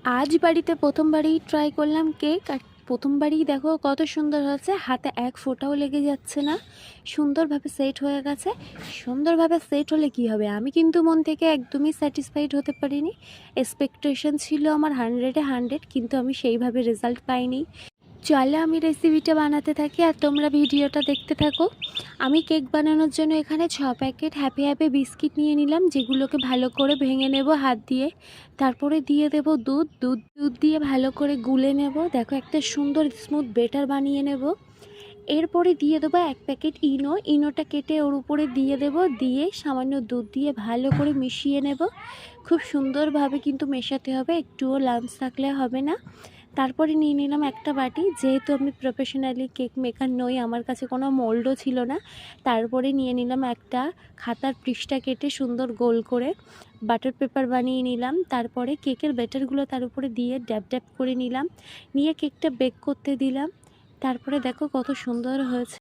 আজ বাড়িতে প্রথমবারই ট্রাই করলাম কেক, আর প্রথমবারই দেখো কত সুন্দর হয়েছে। হাতে এক ফোঁটাও লেগে যাচ্ছে না, সুন্দরভাবে সেট হয়ে গেছে। সুন্দরভাবে সেট হলে কি হবে, আমি কিন্তু মন থেকে একদমই স্যাটিসফাইড হতে পারিনি। এক্সপেকটেশন ছিল আমার 100-এ 100, কিন্তু আমি সেইভাবে রেজাল্ট পাইনি। চলো আমি রেসিপিটা বানাতে থাকি আর তোমরা ভিডিওটা দেখতে থাকো। আমি কেক বানানোর জন্য এখানে 6 প্যাকেট হ্যাপি হ্যাপি বিস্কিট নিয়ে নিলাম, যেগুলোকে ভালো করে ভেঙে নেব হাত দিয়ে। তারপরে দিয়ে দেব দুধ দুধ দুধ দিয়ে ভালো করে গুলে নেব। দেখো একটা সুন্দর স্মুথ বেটার বানিয়ে নেব। এরপরে দিয়ে দেবো 1 প্যাকেট ইনোটা কেটে ওর উপরে দিয়ে দেব, দিয়ে সামান্য দুধ দিয়ে ভালো করে মিশিয়ে নেব। খুব সুন্দরভাবে কিন্তু মেশাতে হবে, একটুও লাম্পস থাকলে হবে না। তারপরে নিয়ে নিলাম একটা বাটি, যেহেতু আমি প্রফেশনালি কেক মেকার নই, আমার কাছে কোনো মোল্ডও ছিল না। তারপরে নিয়ে নিলাম একটা খাতার পৃষ্ঠা কেটে সুন্দর গোল করে বাটার পেপার বানিয়ে নিলাম। তারপরে কেকের ব্যাটারগুলো তার উপরে দিয়ে ড্যাব ড্যাব করে নিলাম, নিয়ে কেকটা বেক করতে দিলাম। তারপরে দেখো কত সুন্দর হয়েছে।